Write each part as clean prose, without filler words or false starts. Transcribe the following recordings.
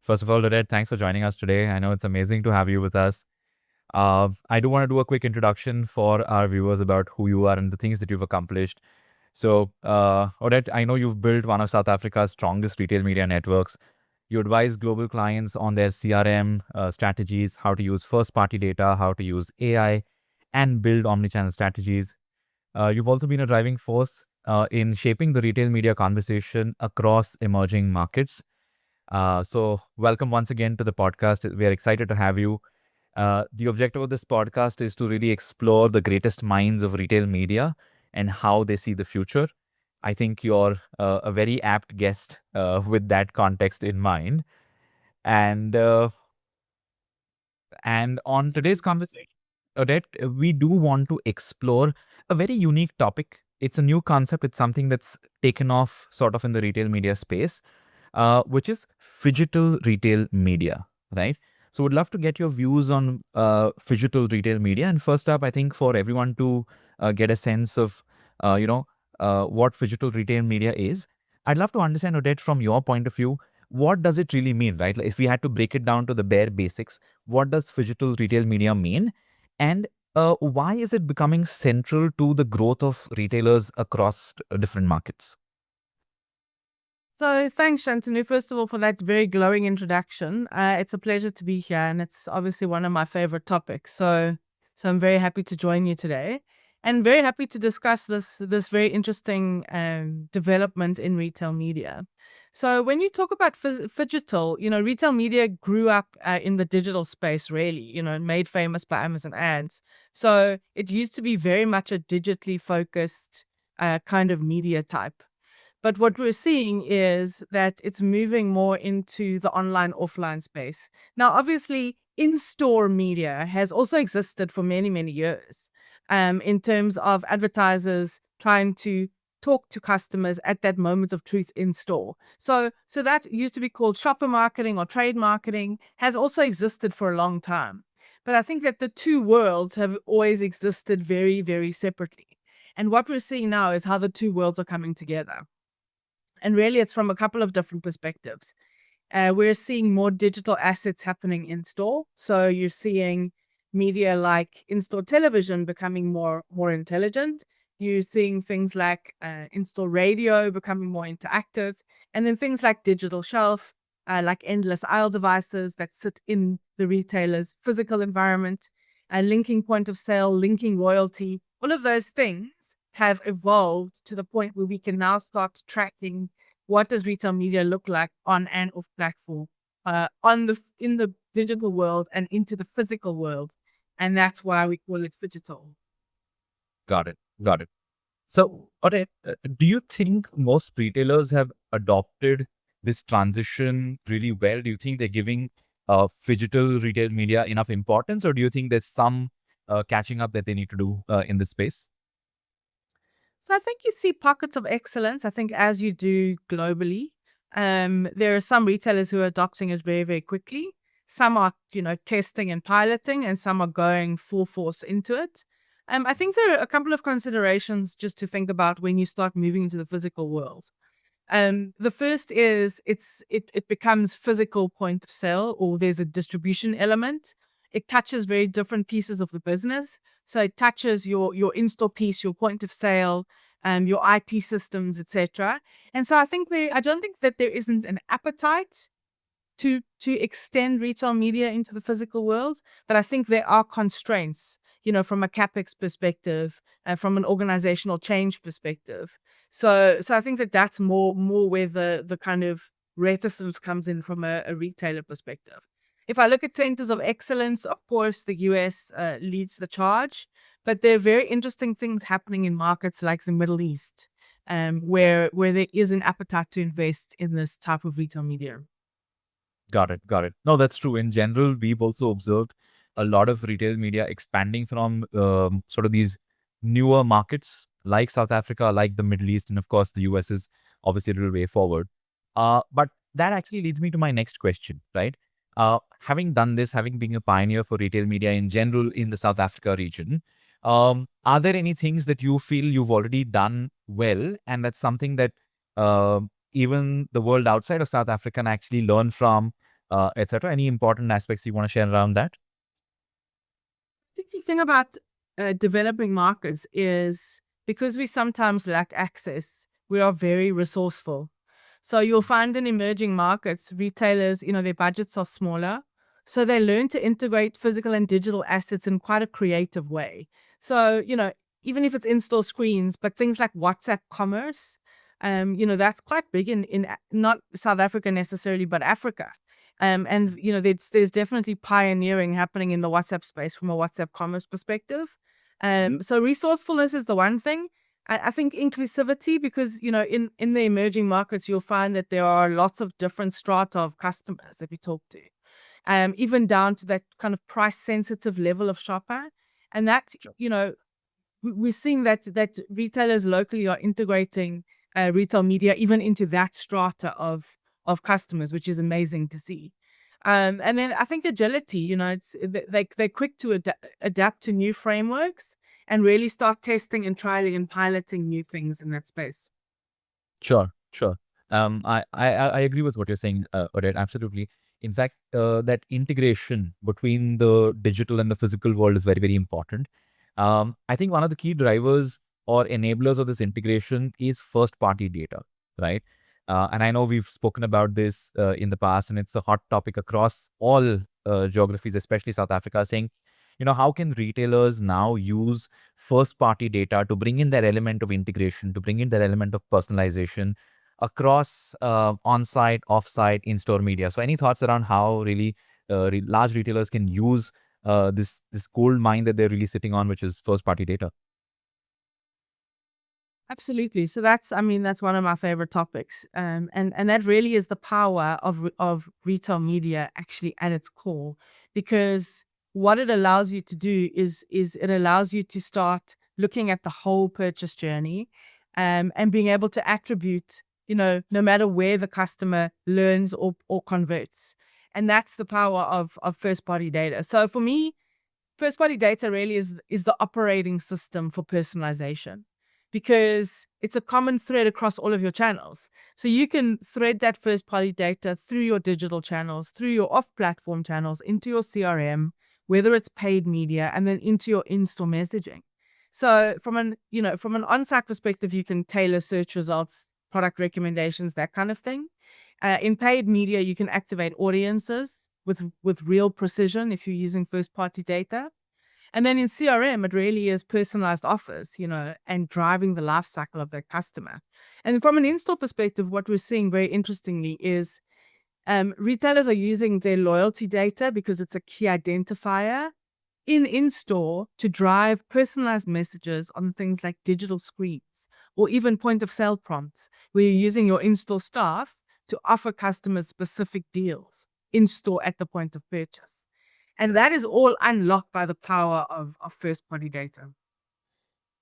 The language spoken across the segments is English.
First of all, Odette, thanks for joining us today. I know it's amazing to have you with us. I do want to do a quick introduction for our viewers about who you are and the things that you've accomplished. So, Odette, I know you've built one of South Africa's strongest retail media networks. You advise global clients on their CRM strategies, how to use first-party data, how to use AI, and build omnichannel strategies. You've also been a driving force in shaping the retail media conversation across emerging markets. So, welcome once again to the podcast. We are excited to have you. The objective of this podcast is to really explore the greatest minds of retail media and how they see the future. I think you're a very apt guest with that context in mind. And on today's conversation, Odette, we do want to explore a very unique topic. It's a new concept. It's something that's taken off sort of in the retail media space, which is phygital retail media, right? So, would love to get your views on phygital retail media. And first up, I think for everyone to get a sense of, what phygital retail media is, I'd love to understand, Odette, from your point of view, what does it really mean, right? Like if we had to break it down to the bare basics, what does phygital retail media mean? And why is it becoming central to the growth of retailers across different markets? So thanks, Shantanu, first of all, for that very glowing introduction. It's a pleasure to be here, and it's obviously one of my favorite topics. So I'm very happy to join you today, and very happy to discuss this very interesting development in retail media. So when you talk about phygital, retail media grew up in the digital space, really, made famous by Amazon ads. So it used to be very much a digitally focused kind of media type. But what we're seeing is that it's moving more into the online offline space. Now, obviously, in store media has also existed for many, many years in terms of advertisers trying to talk to customers at that moment of truth in store. So that used to be called shopper marketing or trade marketing, has also existed for a long time. But I think that the two worlds have always existed very, very separately. And what we're seeing now is how the two worlds are coming together. And really, it's from a couple of different perspectives. We're seeing more digital assets happening in store. So you're seeing media like in-store television becoming more intelligent. You're seeing things like in-store radio becoming more interactive, and then things like digital shelf, like endless aisle devices that sit in the retailer's physical environment, linking point of sale, linking loyalty. All of those things have evolved to the point where we can now start tracking what does retail media look like on and off platform, in the digital world and into the physical world, and that's why we call it phygital. Got it. Got it. So, Odette, do you think most retailers have adopted this transition really well? Do you think they're giving phygital retail media enough importance, or do you think there's some catching up that they need to do in this space? So I think you see pockets of excellence. I think as you do globally, there are some retailers who are adopting it very, very quickly. Some are, testing and piloting, and some are going full force into it. I think there are a couple of considerations just to think about when you start moving into the physical world. The first is it becomes physical point of sale, or there's a distribution element. It touches very different pieces of the business. So it touches your in-store piece, your point of sale, your IT systems, etc. And so I don't think that there isn't an appetite to extend retail media into the physical world, but I think there are constraints, from a capex perspective, from an organizational change perspective. So I think that that's more where the kind of reticence comes in from a retailer perspective. If I look at centers of excellence, of course, the US leads the charge, but there are very interesting things happening in markets like the Middle East, where there is an appetite to invest in this type of retail media. Got it. Got it. No, that's true. In general, we've also observed a lot of retail media expanding from sort of these newer markets like South Africa, like the Middle East, and of course, the US is obviously a little way forward. But that actually leads me to my next question, right? Having done this, having been a pioneer for retail media in general in the South Africa region, are there any things that you feel you've already done well, and that's something that even the world outside of South Africa can actually learn from, etc. Any important aspects you want to share around that? The thing about developing markets is because we sometimes lack access, we are very resourceful. So you'll find in emerging markets, retailers, their budgets are smaller. So they learn to integrate physical and digital assets in quite a creative way. So, even if it's in-store screens, but things like WhatsApp commerce, that's quite big in not South Africa necessarily, but Africa. And there's definitely pioneering happening in the WhatsApp space from a WhatsApp commerce perspective. So resourcefulness is the one thing. I think inclusivity, because in the emerging markets, you'll find that there are lots of different strata of customers that we talk to, even down to that kind of price sensitive level of shopper. And that, we're seeing that retailers locally are integrating retail media even into that strata of customers, which is amazing to see. And then I think agility, they're quick to adapt to new frameworks and really start testing and trialing and piloting new things in that space. Sure, sure. I agree with what you're saying, Odette, absolutely. In fact, that integration between the digital and the physical world is very, very important. I think one of the key drivers or enablers of this integration is first-party data, right? And I know we've spoken about this in the past, and it's a hot topic across all geographies, especially South Africa, saying, how can retailers now use first-party data to bring in that element of integration, to bring in that element of personalization across on-site, off-site, in-store media? So, any thoughts around how really large retailers can use this gold mine that they're really sitting on, which is first-party data? Absolutely. So that's one of my favorite topics. And that really is the power of retail media actually at its core, because what it allows you to do is it allows you to start looking at the whole purchase journey, and being able to attribute, no matter where the customer learns or converts. And that's the power of first party data. So for me, first party data really is the operating system for personalization, because it's a common thread across all of your channels. So you can thread that first party data through your digital channels, through your off platform channels, into your CRM, whether it's paid media, and then into your in-store messaging. So from an on-site perspective, you can tailor search results, product recommendations, that kind of thing. In paid media, you can activate audiences with real precision if you're using first party data. And then in CRM, it really is personalized offers, and driving the life cycle of that customer. And from an in-store perspective, what we're seeing very interestingly is retailers are using their loyalty data, because it's a key identifier in-store, to drive personalized messages on things like digital screens or even point of sale prompts, where you're using your in-store staff to offer customers specific deals in-store at the point of purchase. And that is all unlocked by the power of first party data.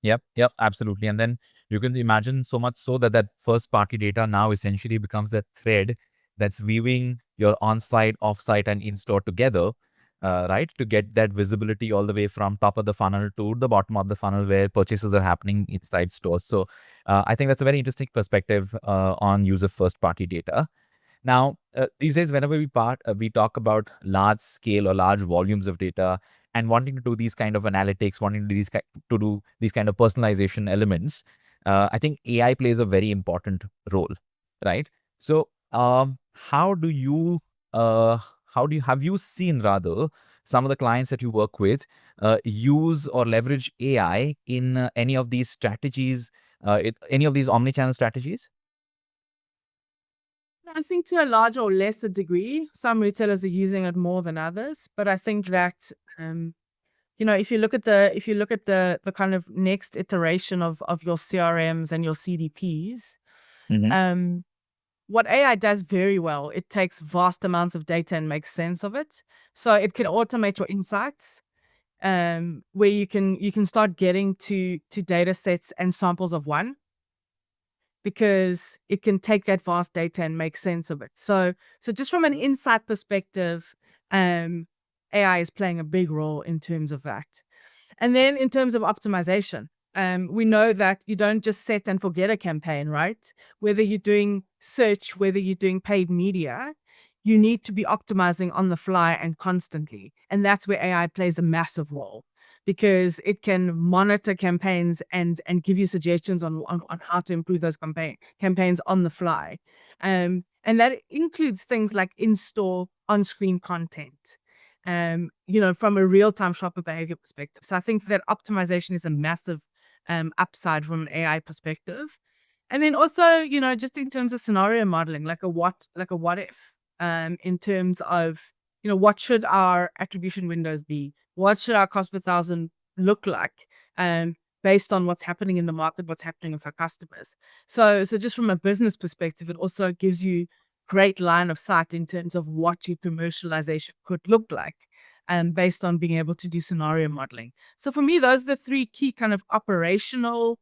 Yep, yep, absolutely. And then you can imagine so much so that that first party data now essentially becomes that thread that's weaving your on-site, off-site, and in-store together, right? To get that visibility all the way from top of the funnel to the bottom of the funnel where purchases are happening inside stores. So I think that's a very interesting perspective on use of first party data. Now, these days, whenever we talk about large scale or large volumes of data and wanting to do these kind of analytics, wanting to do to do these kind of personalization elements, I think AI plays a very important role, right? So, how do you have you seen rather some of the clients that you work with use or leverage AI in any of these strategies, any of these omni-channel strategies? I think to a larger or lesser degree, some retailers are using it more than others. But I think that if you look at the kind of next iteration of your CRMs and your CDPs, Hmm. um, what AI does very well, it takes vast amounts of data and makes sense of it. So it can automate your insights, where you can start getting to data sets and samples of one, because it can take that vast data and make sense of it. So just from an insight perspective, um, AI is playing a big role in terms of that. And then in terms of optimization, we know that you don't just set and forget a campaign, right? Whether you're doing search, whether you're doing paid media, you need to be optimizing on the fly and constantly. And that's where AI plays a massive role because it can monitor campaigns and give you suggestions on how to improve those campaigns on the fly. And that includes things like in-store on-screen content, from a real-time shopper behavior perspective. So I think that optimization is a massive upside from an AI perspective. And then also, just in terms of scenario modeling, like a what if, in terms of, what should our attribution windows be? What should our cost per thousand look like? Based on what's happening in the market, what's happening with our customers. So just from a business perspective, it also gives you great line of sight in terms of what your commercialization could look like, based on being able to do scenario modeling. So for me, those are the three key kind of operational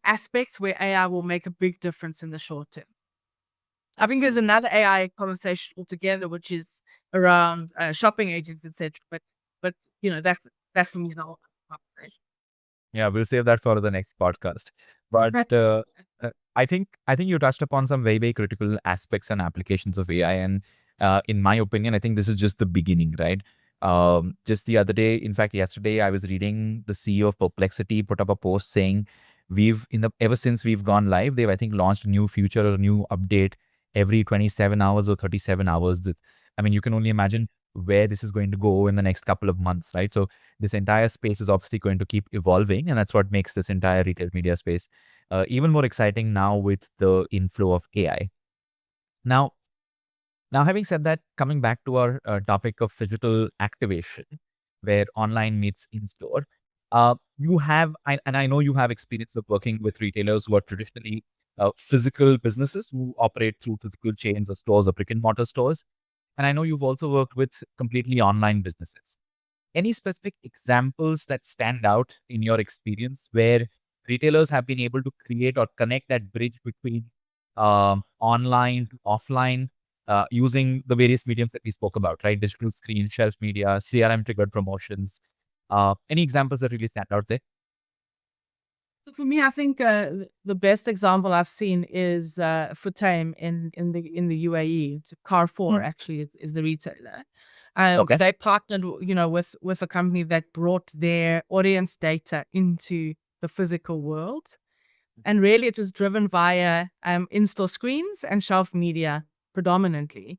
aspects where AI will make a big difference in the short term. I think there's another AI conversation altogether, which is around shopping agents, etc. But that for me is not a conversation. Yeah, we'll save that for the next podcast. But Right. I think you touched upon some very, very critical aspects and applications of AI. And in my opinion, I think this is just the beginning, right? Just the other day, in fact, yesterday, I was reading the CEO of Perplexity put up a post saying ever since we've gone live, they've I think launched a new feature or a new update every 27 hours or 37 hours. I mean, you can only imagine where this is going to go in the next couple of months, right? So this entire space is obviously going to keep evolving, and that's what makes this entire retail media space even more exciting now with the inflow of AI. Now, now, having said that, coming back to our topic of phygital activation, where online meets in store, and I know you have experience of working with retailers who are traditionally physical businesses who operate through physical chains or stores or brick and mortar stores. And I know you've also worked with completely online businesses. Any specific examples that stand out in your experience where retailers have been able to create or connect that bridge between online to offline using the various mediums that we spoke about, right? Digital screen, shelf media, CRM triggered promotions. Any examples that really stand out there? So for me, I think the best example I've seen is Futtaim in the UAE. It's Carrefour, Hmm. actually, is the retailer. Okay. They partnered, with a company that brought their audience data into the physical world, and really it was driven via in-store screens and shelf media predominantly.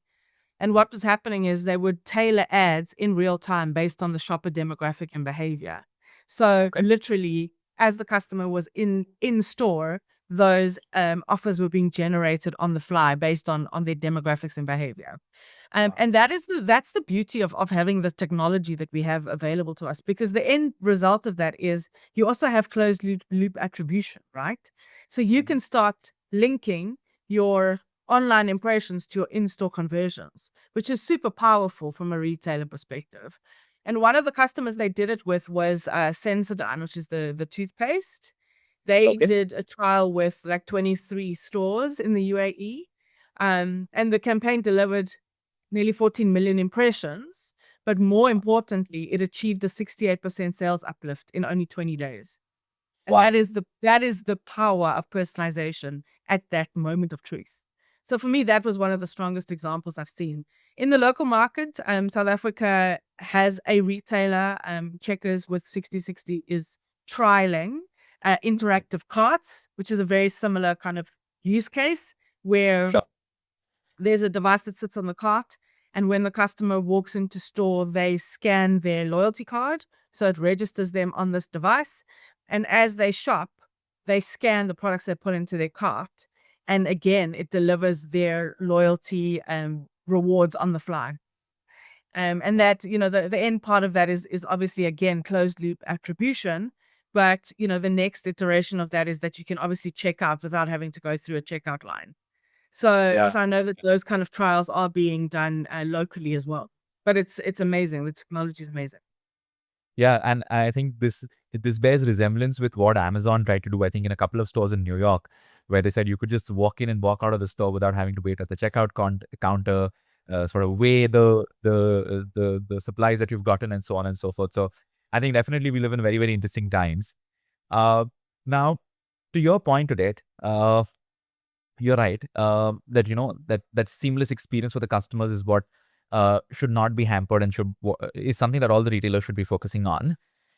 And what was happening is they would tailor ads in real time based on the shopper demographic and behavior. So Okay. literally, as the customer was in store, those offers were being generated on the fly based on their demographics and behavior. Wow. And that's the beauty of having this technology that we have available to us, because the end result of that is you also have closed loop attribution, right? So you Mhm. can start linking your online impressions to your in-store conversions, which is super powerful from a retailer perspective. And one of the customers they did it with was Sensodyne, which is the toothpaste. They Okay. did a trial with like 23 stores in the UAE. And the campaign delivered nearly 14 million impressions. But more importantly, it achieved a 68% sales uplift in only 20 days. And Wow. that is the power of personalization at that moment of truth. So for me, that was one of the strongest examples I've seen. In the local market, South Africa has a retailer, Checkers with 6060 is trialing interactive carts, which is a very similar kind of use case where Sure. there's a device that sits on the cart, and when the customer walks into store, they scan their loyalty card, so it registers them on this device. And as they shop, they scan the products they put into their cart, and again, it delivers their loyalty rewards on the fly. And Wow. that, the end part of that is obviously again closed loop attribution. But the next iteration of that is that you can obviously check out without having to go through a checkout line. So Yeah. so I know that those kind of trials are being done, locally as well. But it's amazing. The technology is amazing. Yeah, and I think this bears resemblance with what Amazon tried to do, I think, in a couple of stores in New York, where they said you could just walk in and walk out of the store without having to wait at the checkout counter, sort of weigh the supplies that you've gotten and so on and so forth. So I think definitely we live in very, very interesting times. Uh, Now, to your point, Odette, you're right. That that seamless experience for the customers is what should not be hampered and is something that all the retailers should be focusing on.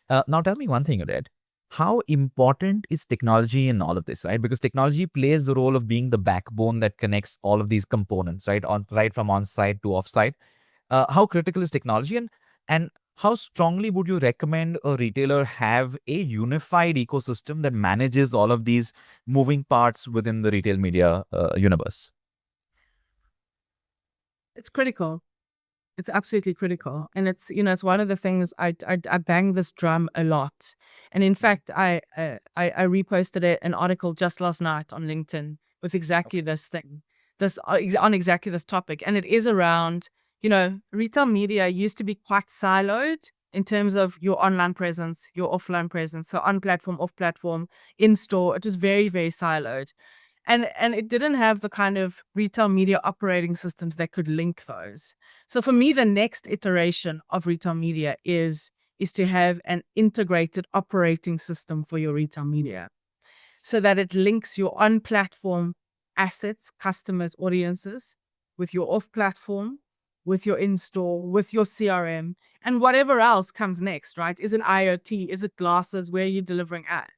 Now, tell me one thing, Odette. How important is technology in all of this, right? Because technology plays the role of being the backbone that connects all of these components, right? Right from on-site to off-site. How critical is technology, and how strongly would you recommend a retailer have a unified ecosystem that manages all of these moving parts within the retail media universe? It's critical. It's absolutely critical. And it's one of the things I bang this drum a lot. And in fact, I reposted an article just last night on LinkedIn with exactly this thing, on exactly this topic. And it is around, retail media used to be quite siloed in terms of your online presence, your offline presence. So on platform, off platform, in store, it was very, very siloed. And it didn't have the kind of retail media operating systems that could link those. So for me, the next iteration of retail media is to have an integrated operating system for your retail media, so that it links your on-platform assets, customers, audiences with your off-platform, with your in-store, with your CRM, and whatever else comes next, right? Is it IoT? Is it glasses? Where are you delivering ads?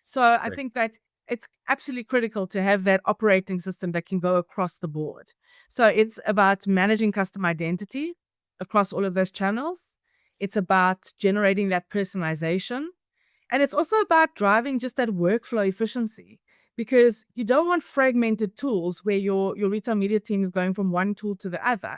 So I Right. think that it's absolutely critical to have that operating system that can go across the board. So it's about managing customer identity across all of those channels. It's about generating that personalization, and it's also about driving just that workflow efficiency, because you don't want fragmented tools where your retail media team is going from one tool to the other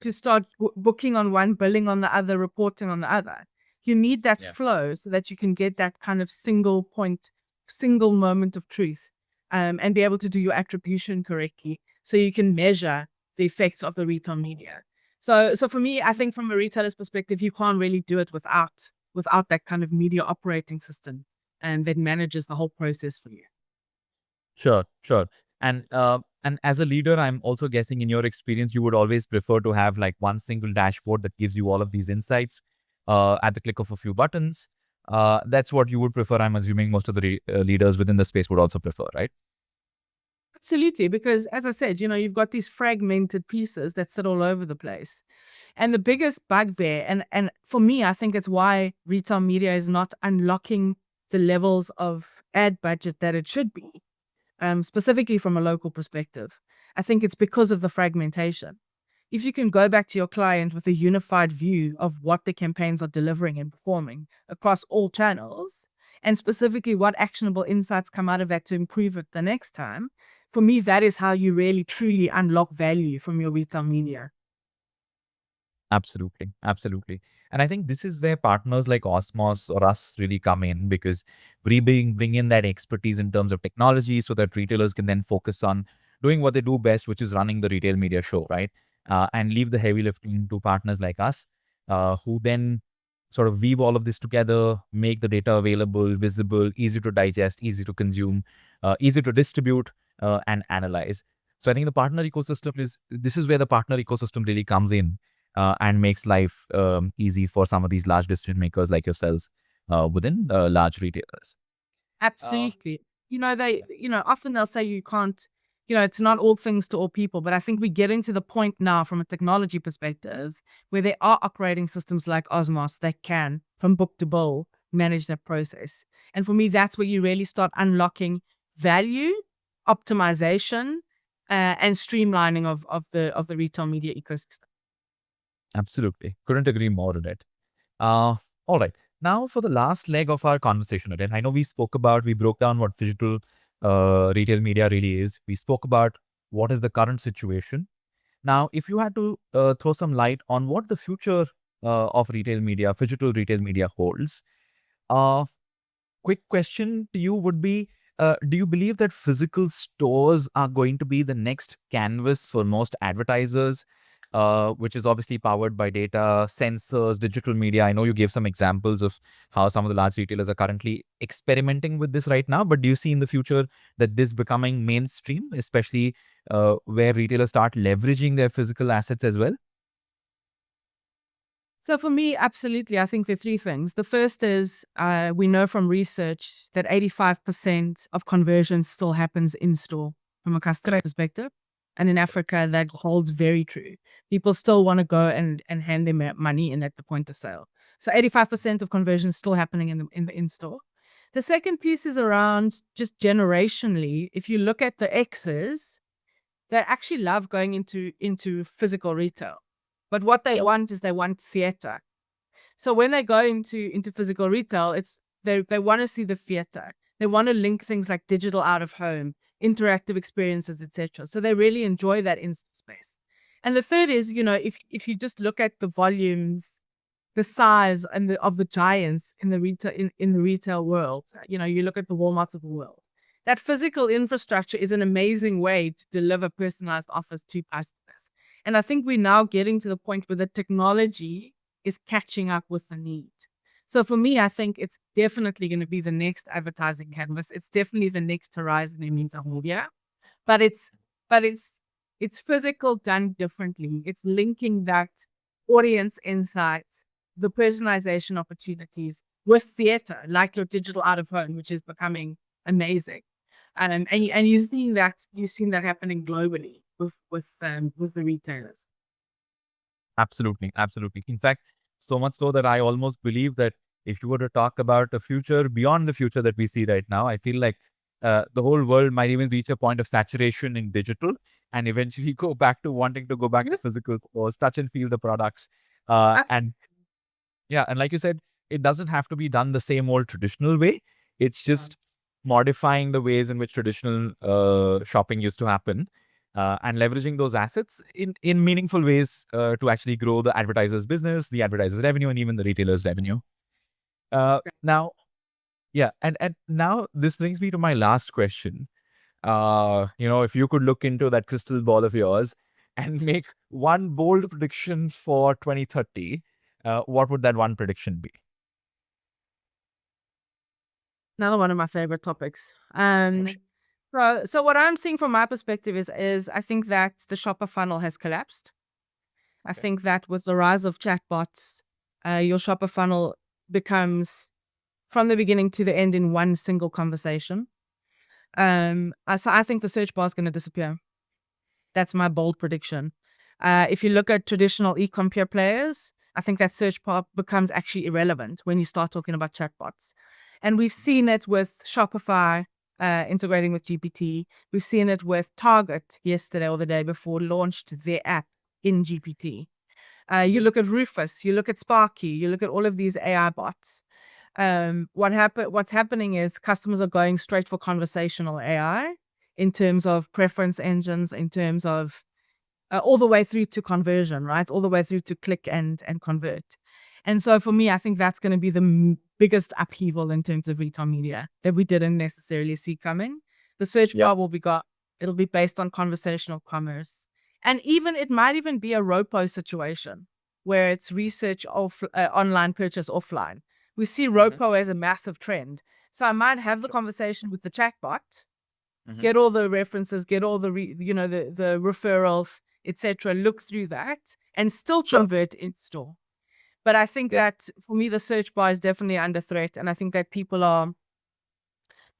to start booking on one, billing on the other, reporting on the other. You need that Yeah. flow so that you can get that kind of single point, single moment of truth, and be able to do your attribution correctly so you can measure the effects of the retail media. So for me, I think from a retailer's perspective, you can't really do it without that kind of media operating system and that manages the whole process for you. Sure, sure. And as a leader, I'm also guessing in your experience, you would always prefer to have like one single dashboard that gives you all of these insights at the click of a few buttons. That's what you would prefer. I'm assuming most of the leaders within the space would also prefer, right? Absolutely, because as I said, you've got these fragmented pieces that sit all over the place. And the biggest bugbear, and for me, I think it's why retail media is not unlocking the levels of ad budget that it should be, specifically from a local perspective. I think it's because of the fragmentation. If you can go back to your client with a unified view of what the campaigns are delivering and performing across all channels, and specifically what actionable insights come out of that to improve it the next time, for me, that is how you really truly unlock value from your retail media. Absolutely. Absolutely. And I think this is where partners like Osmos or us really come in, because we bring in that expertise in terms of technology so that retailers can then focus on doing what they do best, which is running the retail media show, right? And leave the heavy lifting to partners like us, who then sort of weave all of this together, make the data available, visible, easy to digest, easy to consume, easy to distribute, and analyze. So I think the partner ecosystem this is where the partner ecosystem really comes in and makes life easy for some of these large decision makers like yourselves within large retailers. Uh, Absolutely. Often they'll say you can't, it's not all things to all people, but I think we're getting to the point now from a technology perspective where there are operating systems like Osmos that can, from book to bill, manage that process. And for me, that's where you really start unlocking value, optimization, and streamlining of the retail media ecosystem. Absolutely. Couldn't agree more on it. Uh, all right. Now for the last leg of our conversation, again, I know we broke down what digital retail media really is. We spoke about what is the current situation. Now, if you had to throw some light on what the future of retail media, digital retail media holds, uh, quick question to you would be, do you believe that physical stores are going to be the next canvas for most advertisers, which is obviously powered by data, sensors, digital media? I know you gave some examples of how some of the large retailers are currently experimenting with this right now, but do you see in the future that this becoming mainstream, especially where retailers start leveraging their physical assets as well? So for me, absolutely, I think there are three things. The first is we know from research that 85% of conversion still happens in store. from a customer perspective. And in Africa, that holds very true. People still want to go and hand them money in at the point of sale. So 85% of conversion is still happening in the in-store. The second piece is around just generationally. If you look at the X's, they actually love going into physical retail. But what they want is they want theater. So when they go into physical retail, it's they want to see the theater. They want to link things like digital out of home, interactive experiences, etc. So they really enjoy that in space. And the third is, if you just look at the volumes, the size and of the giants in the retail world, you look at the Walmarts of the world. That physical infrastructure is an amazing way to deliver personalized offers to customers. And I think we're now getting to the point where the technology is catching up with the need. So for me, I think it's definitely going to be the next advertising canvas. It's definitely the next horizon in media, but it's physical done differently. It's linking that audience insights, the personalization opportunities with theater, like your digital out of home, which is becoming amazing. And you're seeing that happening globally with the retailers. Absolutely, absolutely. In fact, so much so that I almost believe that if you were to talk about a future beyond the future that we see right now, I feel like the whole world might even reach a point of saturation in digital and eventually go back to wanting to go back to physical stores, touch and feel the products. And yeah, and like you said, it doesn't have to be done the same old traditional way. It's just modifying the ways in which traditional shopping used to happen, and leveraging those assets in meaningful ways to actually grow the advertiser's business, the advertiser's revenue, and even the retailer's revenue. Now, yeah, and now this brings me to my last question. If you could look into that crystal ball of yours and make one bold prediction for 2030, what would that one prediction be? Another one of my favorite topics. So what I'm seeing from my perspective is I think that the shopper funnel has collapsed. I think that with the rise of chatbots, your shopper funnel becomes from the beginning to the end in one single conversation. So I think the search bar is going to disappear. That's my bold prediction. If you look at traditional e-com pure players, I think that search bar becomes actually irrelevant when you start talking about chatbots. And we've seen it with Shopify integrating with GPT. We've seen it with Target yesterday or the day before launched their app in GPT. You look at Rufus, you look at Sparky, you look at all of these AI bots. What's happening is customers are going straight for conversational AI in terms of preference engines, in terms of all the way through to conversion, right? All the way through to click and convert. And so for me, I think that's going to be the biggest upheaval in terms of retail media that we didn't necessarily see coming. The search bar it'll be based on conversational commerce. And it might even be a ROPO situation where it's research online purchase offline. We see ROPO as a massive trend. So I might have the conversation with the chatbot, get all the references, get all the the referrals, etc. Look through that and still convert in store. But I think that for me, the search bar is definitely under threat, and I think that people are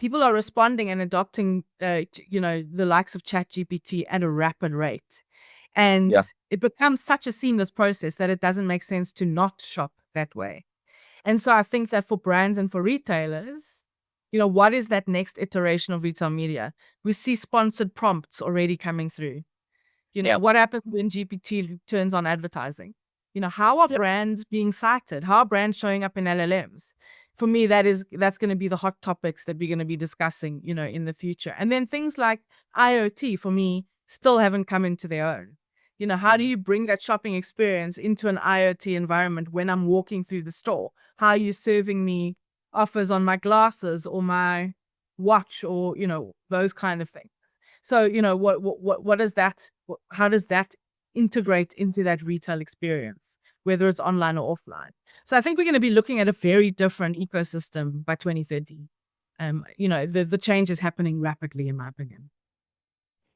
responding and adopting, the likes of ChatGPT at a rapid rate, and it becomes such a seamless process that it doesn't make sense to not shop that way. And so I think that for brands and for retailers, what is that next iteration of retail media? We see sponsored prompts already coming through. What happens when GPT turns on advertising? How are brands being cited? How are brands showing up in LLMs? For me, that's going to be the hot topics that we're going to be discussing, in the future. And then things like IoT, for me, still haven't come into their own. How do you bring that shopping experience into an IoT environment when I'm walking through the store? How are you serving me offers on my glasses or my watch or, those kind of things? So, what is that? How does that integrate into that retail experience, whether it's online or offline? So I think we're going to be looking at a very different ecosystem by 2030. The change is happening rapidly, in my opinion.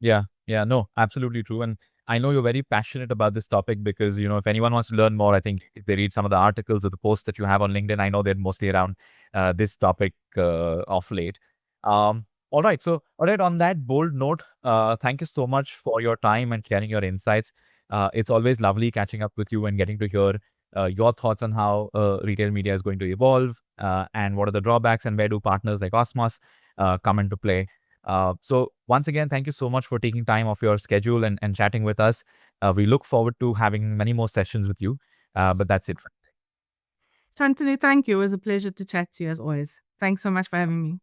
Yeah, yeah, no, absolutely true. And I know you're very passionate about this topic because, if anyone wants to learn more, I think if they read some of the articles or the posts that you have on LinkedIn, I know they're mostly around this topic of late. All right. So, Odette, on that bold note, thank you so much for your time and sharing your insights. It's always lovely catching up with you and getting to hear your thoughts on how retail media is going to evolve and what are the drawbacks and where do partners like Osmos come into play. So, once again, thank you so much for taking time off your schedule and chatting with us. We look forward to having many more sessions with you. But that's it. Shantanu, thank you. It was a pleasure to chat to you as always. Thanks so much for having me.